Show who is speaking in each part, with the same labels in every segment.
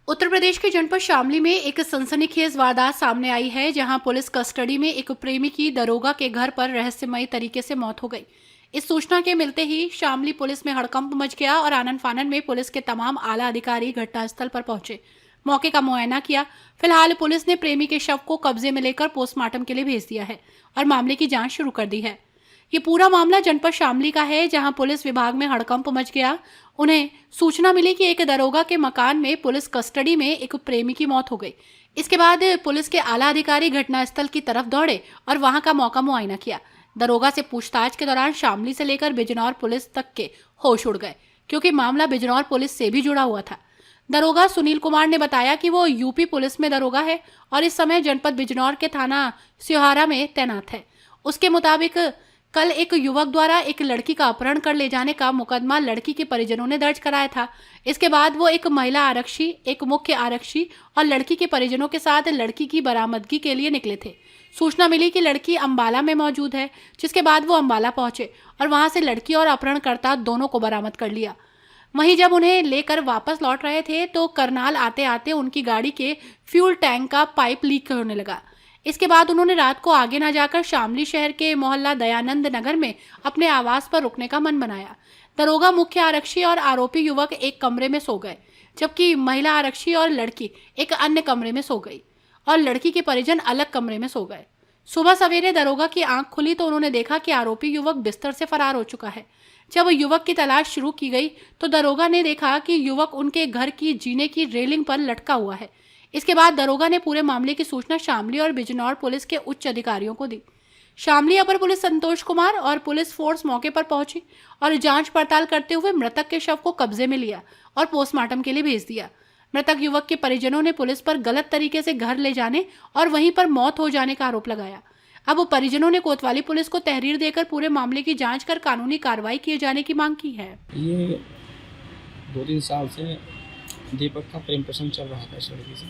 Speaker 1: उत्तर प्रदेश के जनपद शामली में एक सनसनीखेज वारदात सामने आई है, जहां पुलिस कस्टडी में एक प्रेमी की दरोगा के घर पर रहस्यमयी तरीके से मौत हो गई। इस सूचना के मिलते ही शामली पुलिस में हड़कंप मच गया और आनन फानन में पुलिस के तमाम आला अधिकारी घटनास्थल पर पहुंचे, मौके का मुआयना किया। फिलहाल पुलिस ने प्रेमी के शव को कब्जे में लेकर पोस्टमार्टम के लिए भेज दिया है और मामले की जांच शुरू कर दी है। ये पूरा मामला जनपद शामली का है, जहां पुलिस विभाग में हड़कंप मच गया। उन्हें सूचना मिली कि एक दरोगा के मकान में पुलिस कस्टडी में एक प्रेमी की मौत हो गई। इसके बाद पुलिस के आला अधिकारी घटनास्थल की तरफ दौड़े और वहां का मौका मुआयना किया। दरोगा से पूछताछ के दौरान शामली से लेकर बिजनौर पुलिस तक के होश उड़ गए, क्योंकि मामला बिजनौर पुलिस से भी जुड़ा हुआ था। दरोगा सुनील कुमार ने बताया कि वो यूपी पुलिस में दरोगा है और इस समय जनपद बिजनौर के थाना सिहारा में तैनात है। उसके मुताबिक कल एक युवक द्वारा एक लड़की का अपहरण कर ले जाने का मुकदमा लड़की के परिजनों ने दर्ज कराया था। इसके बाद वो एक महिला आरक्षी, एक मुख्य आरक्षी और लड़की के परिजनों के साथ लड़की की बरामदगी के लिए निकले थे। सूचना मिली कि लड़की अंबाला में मौजूद है, जिसके बाद वो अंबाला पहुंचे और वहां से लड़की और अपहरणकर्ता दोनों को बरामद कर लिया। वहीं जब उन्हें लेकर वापस लौट रहे थे तो करनाल आते आते उनकी गाड़ी के फ्यूल टैंक का पाइप लीक होने लगा। इसके बाद उन्होंने रात को आगे न जाकर शामली शहर के मोहल्ला दयानंद नगर में अपने आवास पर रुकने का मन बनाया। दरोगा, मुख्य आरक्षी और आरोपी युवक एक कमरे में सो गए, जबकि महिला आरक्षी और लड़की एक अन्य कमरे में सो गई और लड़की के परिजन अलग कमरे में सो गए। सुबह सवेरे दरोगा की आंख खुली तो उन्होंने देखा कि आरोपी युवक बिस्तर से फरार हो चुका है। जब युवक की तलाश शुरू की गई तो दरोगा ने देखा कि युवक उनके घर की जीने की रेलिंग पर लटका हुआ है। इसके बाद दरोगा ने पूरे मामले की सूचना शामली और बिजनौर पुलिस के उच्च अधिकारियों को दी। शामली अपर पुलिस संतोष कुमार और पुलिस फोर्स मौके पर पहुंची और जांच पड़ताल करते हुए मृतक के शव को कब्जे में लिया और पोस्टमार्टम के लिए भेज दिया। मृतक युवक के परिजनों ने पुलिस पर गलत तरीके से घर ले जाने और वहीं पर मौत हो जाने का आरोप लगाया। अब परिजनों ने कोतवाली पुलिस को तहरीर देकर पूरे मामले की जांच कर कानूनी कार्रवाई किए जाने की मांग की है।
Speaker 2: ये 2-3 साल से दीपक का प्रेम प्रसंग चल रहा था इस लड़की से।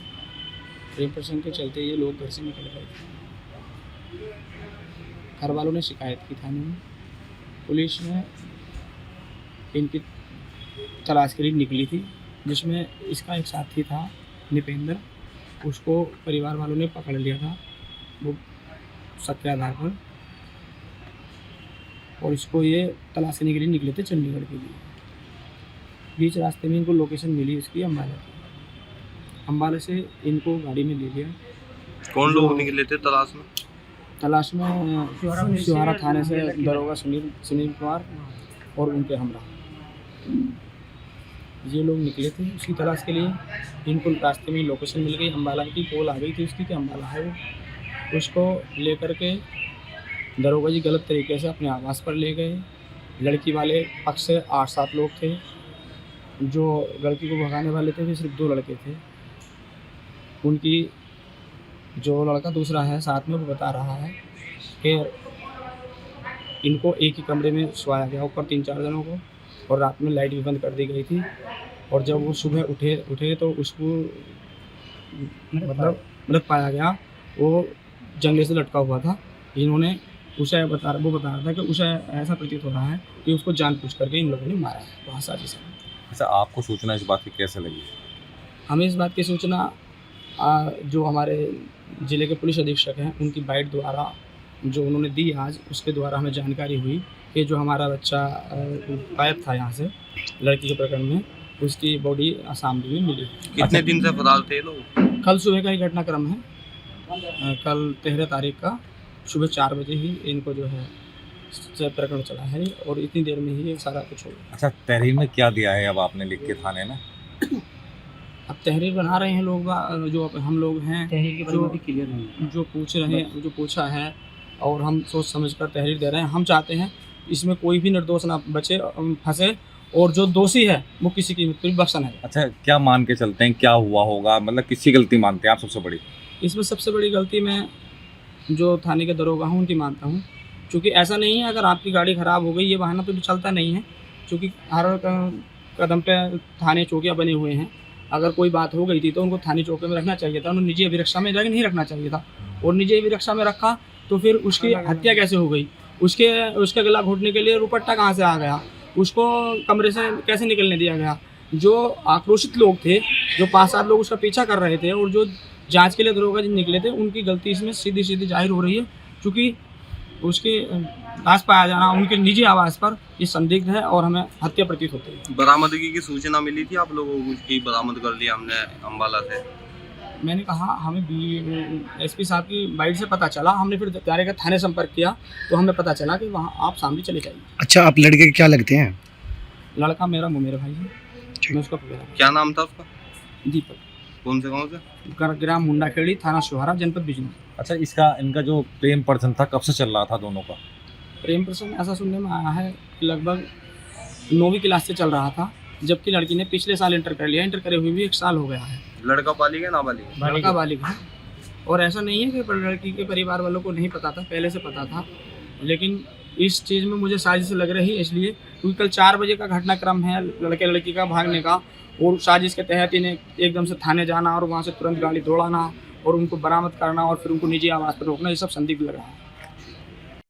Speaker 2: प्रेम प्रसंग के चलते ये लोग घर से निकल गए थे। घर वालों ने शिकायत की थाने में। पुलिस ने इनकी तलाश के लिए निकली थी, जिसमें इसका एक साथी था निपेंद्र। उसको परिवार वालों ने पकड़ लिया था, वो शक के आधार पर, और इसको ये तलाशने के लिए निकले थे चंडीगढ़ के लिए। बीच रास्ते में इनको लोकेशन मिली इसकी अंबाला की। अंबाला से इनको गाड़ी में ले लिया।
Speaker 3: कौन लोग निकले थे तलाश में?
Speaker 2: तलाश में सिहारा थाने से दरोगा सुनील कुमार और उनके हमरा, ये लोग निकले थे उसकी तलाश के लिए। इनको रास्ते में लोकेशन मिल गई, अंबाला की कॉल आ गई थी उसकी कि अंबाला है वो। उसको लेकर के दरोगा जी गलत तरीके से अपने आवास पर ले गए। लड़की वाले पक्ष से 8-7 लोग थे। जो लड़की को भगाने वाले थे वे सिर्फ 2 लड़के थे। उनकी जो लड़का दूसरा है साथ में, वो बता रहा है कि इनको एक ही कमरे में सोया गया ऊपर 3-4 जनों को, और रात में लाइट भी बंद कर दी गई थी। और जब वो सुबह उठे तो उसको मतलब मृत पाया गया। वो जंगले से लटका हुआ था। इन्होंने उसे बता रहा था कि उसे ऐसा प्रतीत हो रहा है कि उसको जानबूझ करके इन लोगों ने मारा है, वहाँ साजिश है।
Speaker 3: अच्छा, आपको सूचना इस बात की कैसे लगी?
Speaker 2: हमें इस बात की सूचना जो हमारे ज़िले के पुलिस अधीक्षक हैं उनकी बाइट द्वारा जो उन्होंने दी आज, उसके द्वारा हमें जानकारी हुई कि जो हमारा बच्चा गायब था यहाँ से लड़की के प्रकरण में, उसकी बॉडी शामली में मिली।
Speaker 3: कितने दिन से फरार थे लोग?
Speaker 2: कल सुबह का ही घटनाक्रम है। कल 13 तारीख का सुबह 4 बजे ही इनको जो है प्रकरण चला है और इतनी देर में ही सारा कुछ हो गया।
Speaker 3: अच्छा, तहरीर में क्या दिया है अब आपने लिख के थाने में?
Speaker 2: अब तहरीर बना रहे हैं लोग, जो हम लोग हैं जो पूछ रहे हैं, जो पूछा है, और हम सोच समझ कर तहरीर दे रहे हैं। हम चाहते हैं इसमें कोई भी निर्दोष ना बचे, फंसे, और जो दोषी है वो किसी की मृत्यु बख्शा नहीं।
Speaker 3: अच्छा, क्या मान के चलते हैं, क्या हुआ होगा? मतलब किसकी गलती मानते हैं आप सबसे बड़ी?
Speaker 2: इसमें सबसे बड़ी गलती मैं जो थाने के दरोगा हूँ उनकी मानता हूँ, क्योंकि ऐसा नहीं है अगर आपकी गाड़ी ख़राब हो गई ये बहाना तो चलता नहीं है, क्योंकि हर कदम पे थाने चौकियाँ बने हुए हैं। अगर कोई बात हो गई थी तो उनको थाने चौके में रखना चाहिए था, उन्हें निजी अभिरक्षा में नहीं रखना चाहिए था। और निजी अभिरक्षा में रखा तो फिर उसकी हत्या कैसे हो गई? उसके गला घोटने के लिए रुपट्टा कहाँ से आ गया? उसको कमरे से कैसे निकलने दिया गया? जो आक्रोशित लोग थे, जो 5-7 लोग उसका पीछा कर रहे थे और जो जांच के लिए दरोगा जी निकले थे, उनकी गलती इसमें सीधी-सीधी जाहिर हो रही है, क्योंकि उसके लाश पाया जाना उनके निजी आवास पर ये संदिग्ध है और हमें हत्या प्रतीत होती है।
Speaker 4: बरामदगी की सूचना मिली थी आप लोगों को कि बरामद कर लिया हमने अम्बाला से?
Speaker 2: मैंने कहा हमें एसपी साहब की बाइट से पता चला, हमने फिर दायरे थाने संपर्क किया तो हमें पता चला कि वहाँ आप शामली चले जाइए।
Speaker 5: अच्छा, आप लड़के के क्या लगते हैं?
Speaker 2: लड़का मेरा मेरे भाई है, मैं उसका पुत्र हूँ।
Speaker 4: क्या नाम था उसका?
Speaker 2: दीपक।
Speaker 4: कौन से?
Speaker 2: ग्राम मुंडाखेड़ी, थाना सोहारा, जनपद बिजनौर।
Speaker 3: अच्छा, इनका जो प्रेम प्रसंग था कब से चल रहा था दोनों का?
Speaker 2: प्रेम प्रसंग ऐसा सुनने में आया है कि लगभग 9वीं क्लास से चल रहा था, जबकि लड़की ने पिछले साल इंटर कर लिया। इंटर करे हुए भी 1 साल हो गया है।
Speaker 4: लड़का बालिग है नाबालिग?
Speaker 2: लड़का बालिग है और ऐसा नहीं है कि लड़की के परिवार वालों को नहीं पता था, पहले से पता था, लेकिन इस चीज़ में मुझे साजिश लग रही है इसलिए क्योंकि कल 4 बजे का घटनाक्रम है लड़के लड़की का भागने का, और साजिश के तहत इन्हें एकदम से थाने जाना और वहाँ से तुरंत गाड़ी दौड़ाना और उनको बरामद करना और फिर उनको निजी आवास पर रोकना, ये सब संदिग्ध लग रहा है।